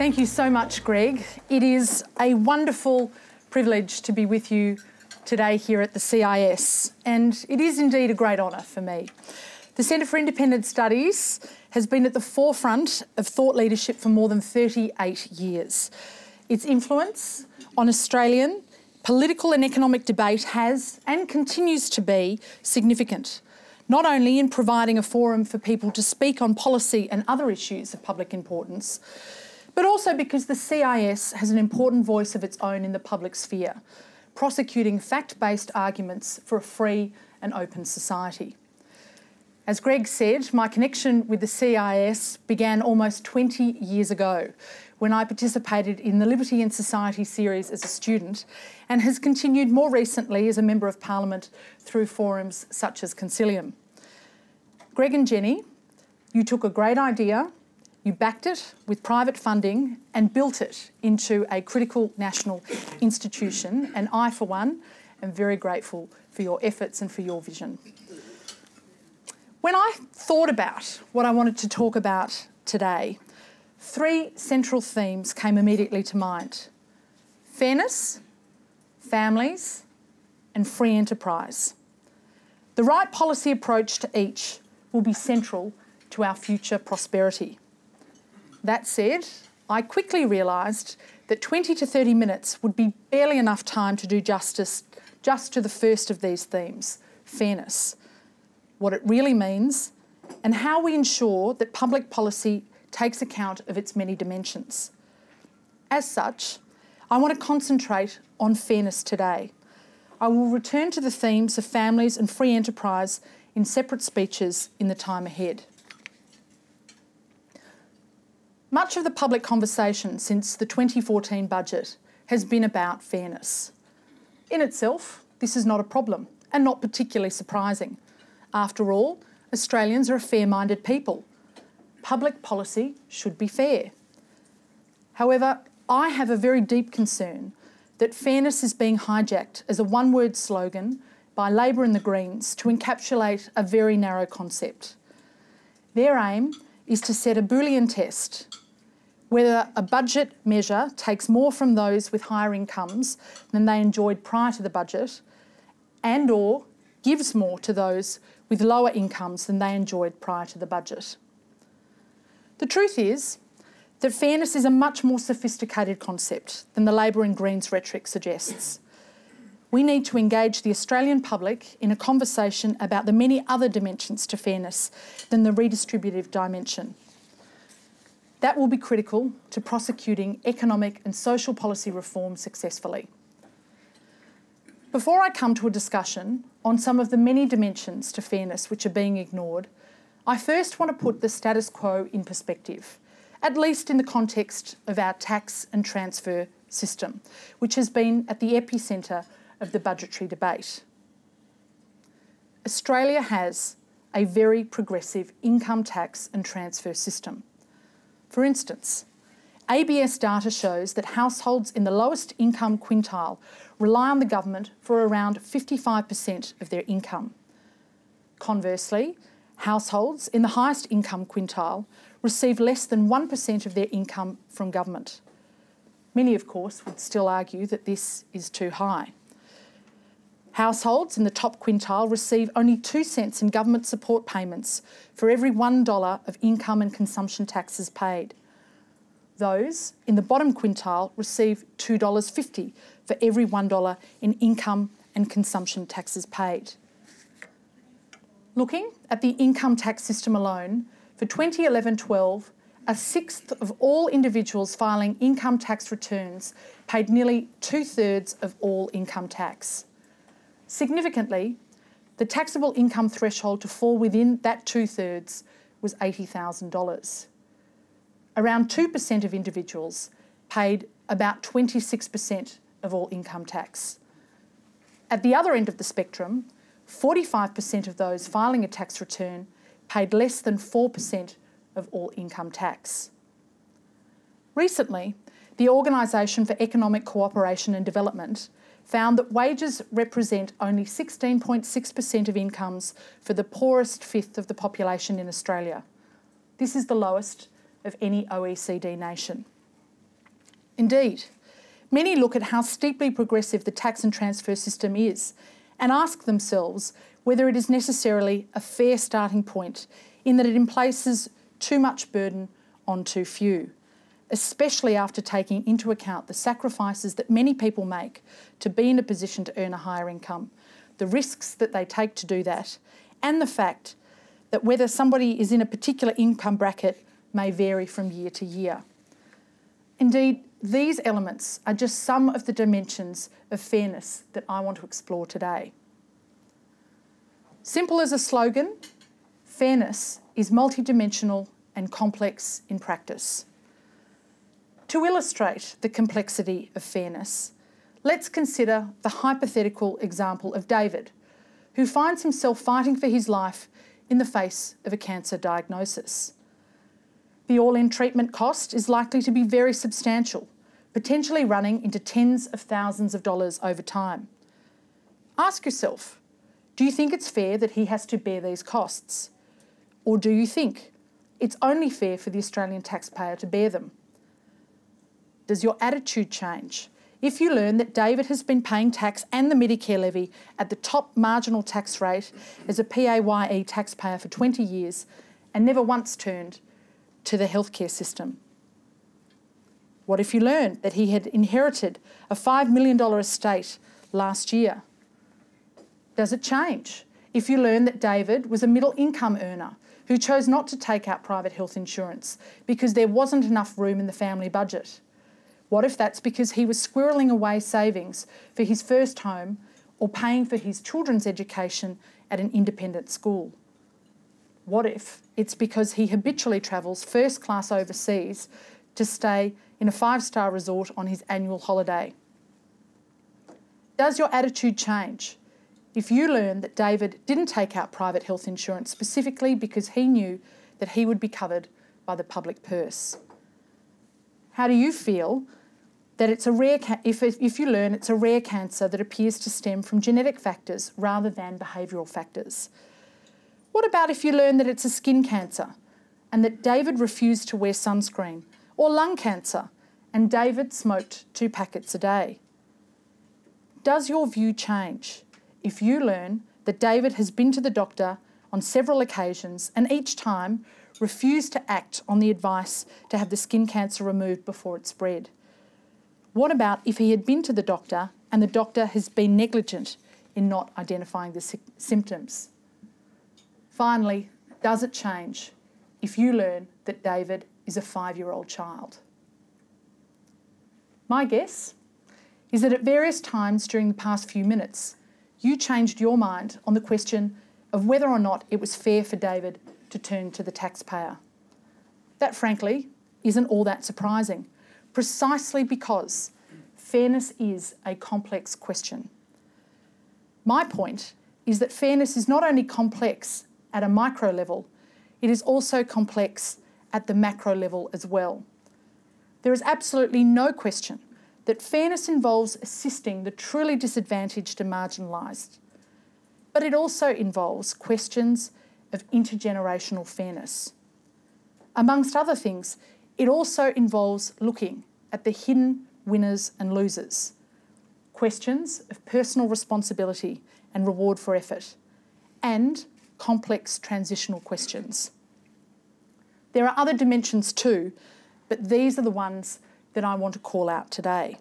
Thank you so much, Greg. It is a wonderful privilege to be with you today here at the CIS, and it is indeed a great honour for me. The Centre for Independent Studies has been at the forefront of thought leadership for more than 38 years. Its influence on Australian political and economic debate has and continues to be significant, not only in providing a forum for people to speak on policy and other issues of public importance, but also because the CIS has an important voice of its own in the public sphere, prosecuting fact-based arguments for a free and open society. As Greg said, my connection with the CIS began almost 20 years ago when I participated in the Liberty and Society series as a student, and has continued more recently as a Member of Parliament through forums such as Concilium. Greg and Jenny, you took a great idea, you backed it with private funding and built it into a critical national institution, and I, for one, am very grateful for your efforts and for your vision. When I thought about what I wanted to talk about today, three central themes came immediately to mind: fairness, families, and free enterprise. The right policy approach to each will be central to our future prosperity. That said, I quickly realised that 20 to 30 minutes would be barely enough time to do justice just to the first of these themes, fairness, what it really means, and how we ensure that public policy takes account of its many dimensions. As such, I want to concentrate on fairness today. I will return to the themes of families and free enterprise in separate speeches in the time ahead. Much of the public conversation since the 2014 budget has been about fairness. In itself, this is not a problem and not particularly surprising. After all, Australians are a fair-minded people. Public policy should be fair. However, I have a very deep concern that fairness is being hijacked as a one-word slogan by Labor and the Greens to encapsulate a very narrow concept. Their aim is to set a Boolean test: whether a budget measure takes more from those with higher incomes than they enjoyed prior to the budget, and/or gives more to those with lower incomes than they enjoyed prior to the budget. The truth is that fairness is a much more sophisticated concept than the Labor and Greens rhetoric suggests. We need to engage the Australian public in a conversation about the many other dimensions to fairness than the redistributive dimension. That will be critical to prosecuting economic and social policy reform successfully. Before I come to a discussion on some of the many dimensions to fairness which are being ignored, I first want to put the status quo in perspective, at least in the context of our tax and transfer system, which has been at the epicentre of the budgetary debate. Australia has a very progressive income tax and transfer system. For instance, ABS data shows that households in the lowest income quintile rely on the government for around 55% of their income. Conversely, households in the highest income quintile receive less than 1% of their income from government. Many, of course, would still argue that this is too high. Households in the top quintile receive only 2 cents in government support payments for every $1 of income and consumption taxes paid. Those in the bottom quintile receive $2.50 for every $1 in income and consumption taxes paid. Looking at the income tax system alone, for 2011-12, a sixth of all individuals filing income tax returns paid nearly 2/3 of all income tax. Significantly, the taxable income threshold to fall within that 2/3 was $80,000. Around 2% of individuals paid about 26% of all income tax. At the other end of the spectrum, 45% of those filing a tax return paid less than 4% of all income tax. Recently, the Organisation for Economic Cooperation and Development found that wages represent only 16.6% of incomes for the poorest fifth of the population in Australia. This is the lowest of any OECD nation. Indeed, many look at how steeply progressive the tax and transfer system is and ask themselves whether it is necessarily a fair starting point in that it places too much burden on too few, especially after taking into account the sacrifices that many people make to be in a position to earn a higher income, the risks that they take to do that, and the fact that whether somebody is in a particular income bracket may vary from year to year. Indeed, these elements are just some of the dimensions of fairness that I want to explore today. Simple as a slogan, fairness is multidimensional and complex in practice. To illustrate the complexity of fairness, let's consider the hypothetical example of David, who finds himself fighting for his life in the face of a cancer diagnosis. The all-in treatment cost is likely to be very substantial, potentially running into tens of thousands of dollars over time. Ask yourself, do you think it's fair that he has to bear these costs? Or do you think it's only fair for the Australian taxpayer to bear them? Does your attitude change if you learn that David has been paying tax and the Medicare levy at the top marginal tax rate as a PAYE taxpayer for 20 years and never once turned to the healthcare system? What if you learn that he had inherited a $5 million estate last year? Does it change if you learn that David was a middle income earner who chose not to take out private health insurance because there wasn't enough room in the family budget? What if that's because he was squirreling away savings for his first home or paying for his children's education at an independent school? What if it's because he habitually travels first class overseas to stay in a 5-star resort on his annual holiday? Does your attitude change if you learn that David didn't take out private health insurance specifically because he knew that he would be covered by the public purse? How do you feel that it's a rare if you learn it's a rare cancer that appears to stem from genetic factors rather than behavioural factors? What about if you learn that it's a skin cancer and that David refused to wear sunscreen, or lung cancer and David smoked 2 packets a day? Does your view change if you learn that David has been to the doctor on several occasions and each time refused to act on the advice to have the skin cancer removed before it spread? What about if he had been to the doctor and the doctor has been negligent in not identifying the symptoms? Finally, does it change if you learn that David is a 5-year-old child? My guess is that at various times during the past few minutes, you changed your mind on the question of whether or not it was fair for David to turn to the taxpayer. That, frankly, isn't all that surprising, precisely because fairness is a complex question. My point is that fairness is not only complex at a micro level, it is also complex at the macro level as well. There is absolutely no question that fairness involves assisting the truly disadvantaged and marginalised, but it also involves questions of intergenerational fairness. Amongst other things, it also involves looking at the hidden winners and losers, questions of personal responsibility and reward for effort, and complex transitional questions. There are other dimensions too, but these are the ones that I want to call out today.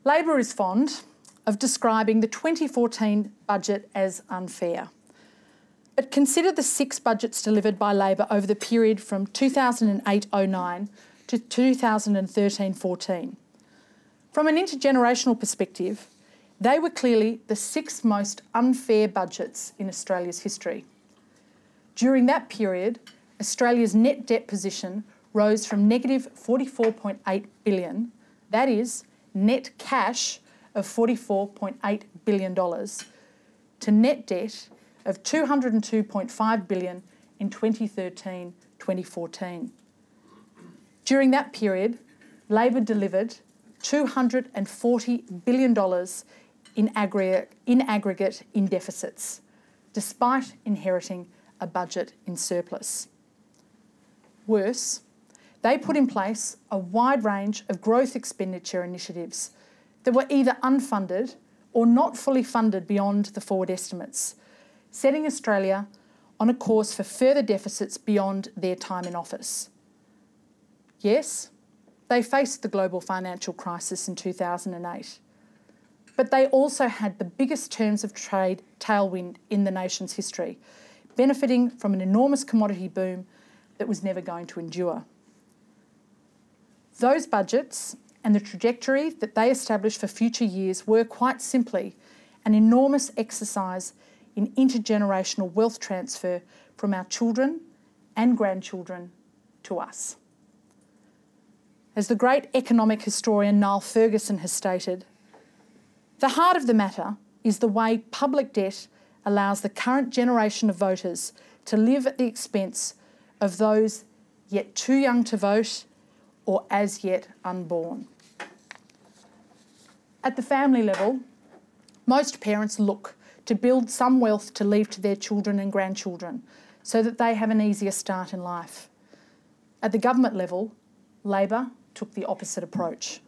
Labor is fond of describing the 2014 budget as unfair. But consider the 6 budgets delivered by Labor over the period from 2008-09 to 2013-14. From an intergenerational perspective, they were clearly the 6 most unfair budgets in Australia's history. During that period, Australia's net debt position rose from negative $44.8 billion, that is, net cash of $44.8 billion, to net debt of $202.5 billion in 2013-2014. During that period, Labor delivered $240 billion in aggregate in deficits, despite inheriting a budget in surplus. Worse, they put in place a wide range of growth expenditure initiatives that were either unfunded or not fully funded beyond the forward estimates, setting Australia on a course for further deficits beyond their time in office. Yes, they faced the global financial crisis in 2008, but they also had the biggest terms of trade tailwind in the nation's history, benefiting from an enormous commodity boom that was never going to endure. Those budgets and the trajectory that they established for future years were quite simply an enormous exercise in intergenerational wealth transfer from our children and grandchildren to us. As the great economic historian Niall Ferguson has stated, the heart of the matter is the way public debt allows the current generation of voters to live at the expense of those yet too young to vote or as yet unborn. At the family level, most parents look to build some wealth to leave to their children and grandchildren so that they have an easier start in life. At the government level, Labor took the opposite approach.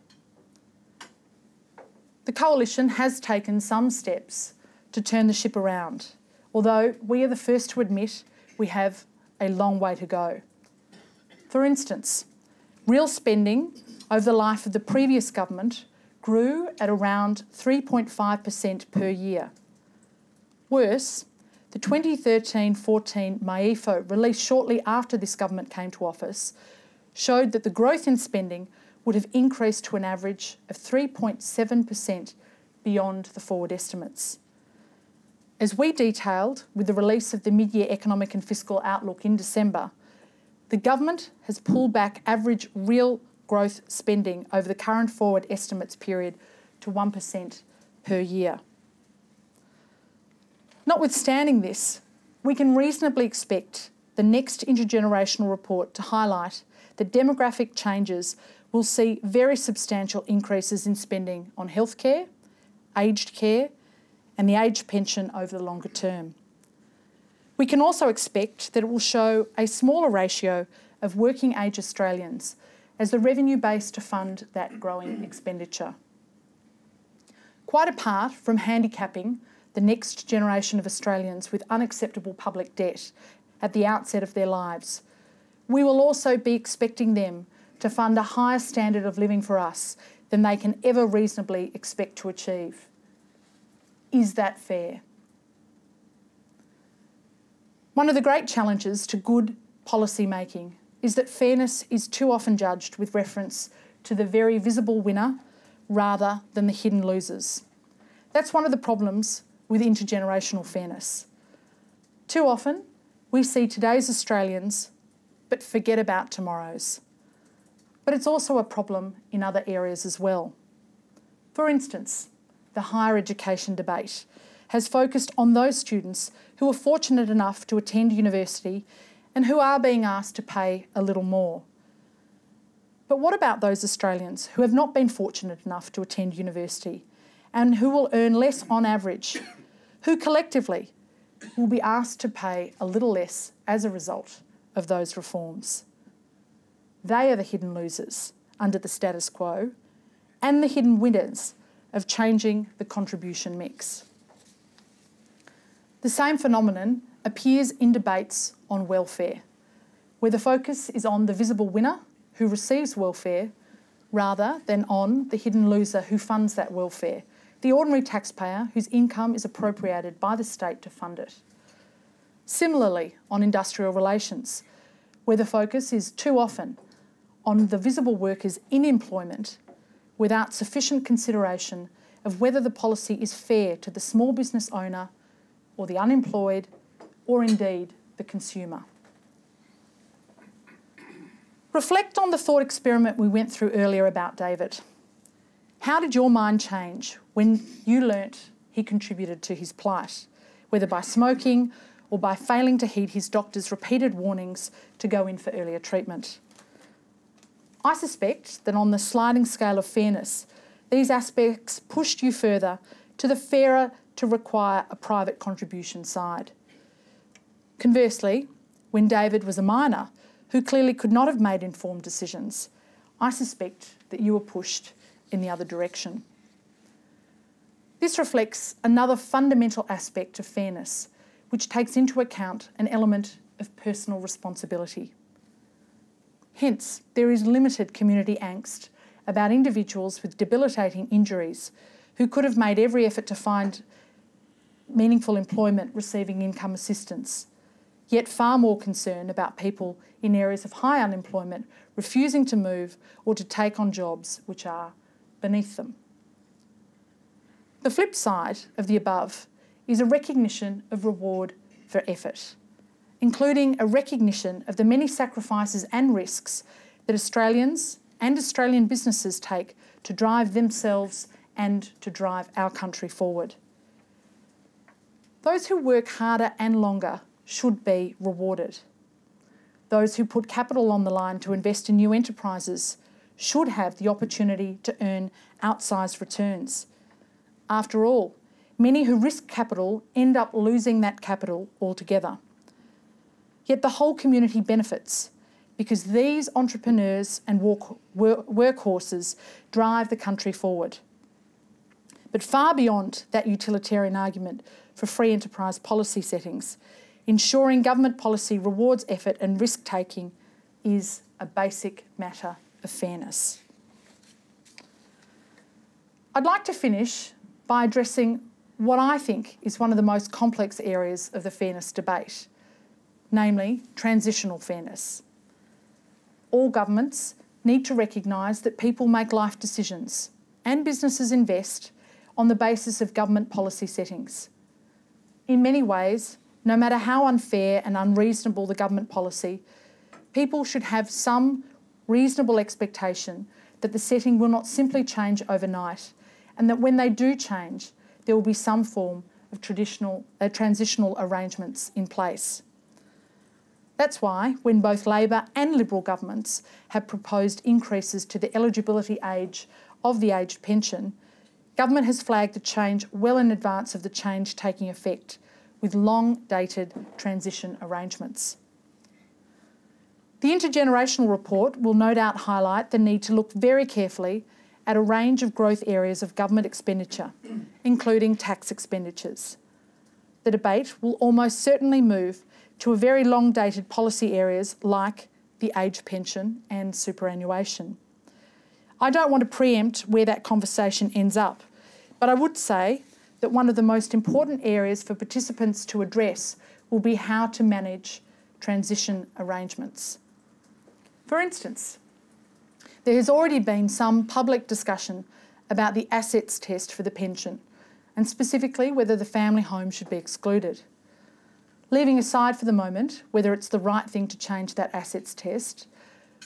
The Coalition has taken some steps to turn the ship around, although we are the first to admit we have a long way to go. For instance, real spending over the life of the previous government grew at around 3.5% per year. Worse, the 2013-14 MYEFO, released shortly after this government came to office, showed that the growth in spending would have increased to an average of 3.7% beyond the forward estimates. As we detailed with the release of the mid-year economic and fiscal outlook in December, the government has pulled back average real growth spending over the current forward estimates period to 1% per year. Notwithstanding this, we can reasonably expect the next intergenerational report to highlight that demographic changes will see very substantial increases in spending on healthcare, aged care, and the age pension over the longer term. We can also expect that it will show a smaller ratio of working age Australians as the revenue base to fund that growing expenditure. Quite apart from handicapping the next generation of Australians with unacceptable public debt at the outset of their lives, we will also be expecting them to fund a higher standard of living for us than they can ever reasonably expect to achieve. Is that fair? One of the great challenges to good policy making is that fairness is too often judged with reference to the very visible winner rather than the hidden losers. That's one of the problems with intergenerational fairness. Too often, we see today's Australians but forget about tomorrow's. But it's also a problem in other areas as well. For instance, the higher education debate has focused on those students who are fortunate enough to attend university and who are being asked to pay a little more. But what about those Australians who have not been fortunate enough to attend university and who will earn less on average, who collectively will be asked to pay a little less as a result of those reforms? They are the hidden losers under the status quo and the hidden winners of changing the contribution mix. The same phenomenon appears in debates on welfare, where the focus is on the visible winner who receives welfare rather than on the hidden loser who funds that welfare, the ordinary taxpayer whose income is appropriated by the state to fund it. Similarly, on industrial relations, where the focus is too often on the visible workers in employment without sufficient consideration of whether the policy is fair to the small business owner or the unemployed or indeed the consumer. Reflect on the thought experiment we went through earlier about David. How did your mind change when you learnt he contributed to his plight, whether by smoking or by failing to heed his doctor's repeated warnings to go in for earlier treatment? I suspect that on the sliding scale of fairness, these aspects pushed you further to the fairer to require a private contribution side. Conversely, when David was a minor, who clearly could not have made informed decisions, I suspect that you were pushed in the other direction. This reflects another fundamental aspect of fairness, which takes into account an element of personal responsibility. Hence, there is limited community angst about individuals with debilitating injuries who could have made every effort to find meaningful employment receiving income assistance, yet far more concern about people in areas of high unemployment refusing to move or to take on jobs which are beneath them. The flip side of the above is a recognition of reward for effort, including a recognition of the many sacrifices and risks that Australians and Australian businesses take to drive themselves and to drive our country forward. Those who work harder and longer should be rewarded. Those who put capital on the line to invest in new enterprises should have the opportunity to earn outsized returns. After all, many who risk capital end up losing that capital altogether. Yet the whole community benefits because these entrepreneurs and workhorses drive the country forward. But far beyond that utilitarian argument for free enterprise policy settings, ensuring government policy rewards effort and risk-taking is a basic matter of fairness. I'd like to finish by addressing what I think is one of the most complex areas of the fairness debate, namely transitional fairness. All governments need to recognise that people make life decisions and businesses invest on the basis of government policy settings. In many ways, no matter how unfair and unreasonable the government policy, people should have some reasonable expectation that the setting will not simply change overnight, and that when they do change, there will be some form of transitional arrangements in place. That's why, when both Labor and Liberal governments have proposed increases to the eligibility age of the aged pension, government has flagged the change well in advance of the change taking effect, with long-dated transition arrangements. The Intergenerational report will no doubt highlight the need to look very carefully at a range of growth areas of government expenditure, including tax expenditures. The debate will almost certainly move to a very long-dated policy areas like the age pension and superannuation. I don't want to preempt where that conversation ends up, but I would say that one of the most important areas for participants to address will be how to manage transition arrangements. For instance, there has already been some public discussion about the assets test for the pension, and specifically whether the family home should be excluded. Leaving aside for the moment whether it's the right thing to change that assets test,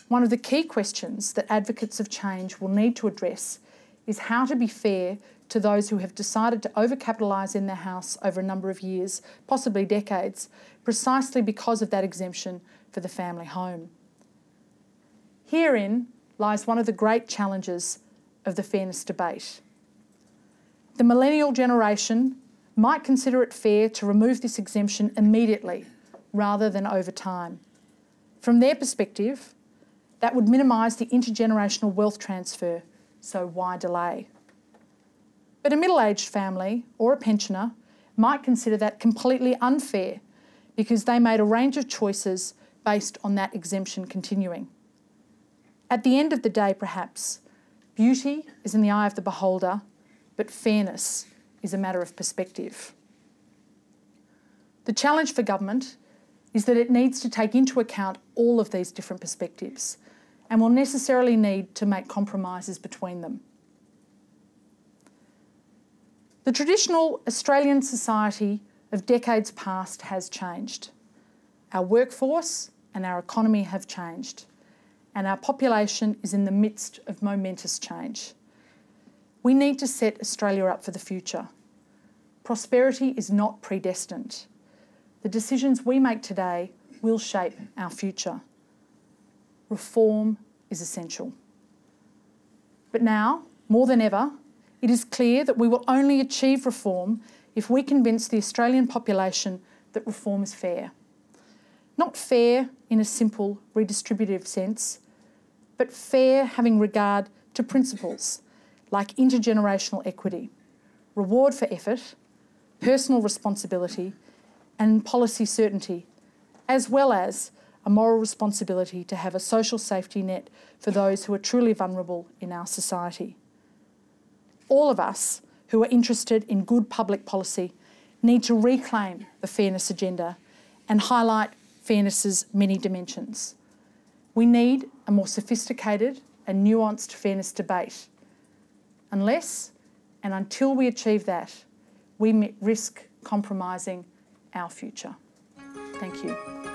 one of the key questions that advocates of change will need to address is how to be fair to those who have decided to overcapitalise in their house over a number of years, possibly decades, precisely because of that exemption for the family home. Herein lies one of the great challenges of the fairness debate. The millennial generation might consider it fair to remove this exemption immediately rather than over time. From their perspective, that would minimise the intergenerational wealth transfer, so why delay? But a middle-aged family or a pensioner might consider that completely unfair because they made a range of choices based on that exemption continuing. At the end of the day, perhaps, beauty is in the eye of the beholder, but fairness is a matter of perspective. The challenge for government is that it needs to take into account all of these different perspectives and will necessarily need to make compromises between them. The traditional Australian society of decades past has changed. Our workforce and our economy have changed, and our population is in the midst of momentous change. We need to set Australia up for the future. Prosperity is not predestined. The decisions we make today will shape our future. Reform is essential. But now, more than ever, it is clear that we will only achieve reform if we convince the Australian population that reform is fair. Not fair in a simple redistributive sense, but fair having regard to principles like intergenerational equity, reward for effort, personal responsibility and policy certainty, as well as a moral responsibility to have a social safety net for those who are truly vulnerable in our society. All of us who are interested in good public policy need to reclaim the fairness agenda and highlight fairness's many dimensions. We need a more sophisticated and nuanced fairness debate. Unless and until we achieve that, we risk compromising our future. Thank you.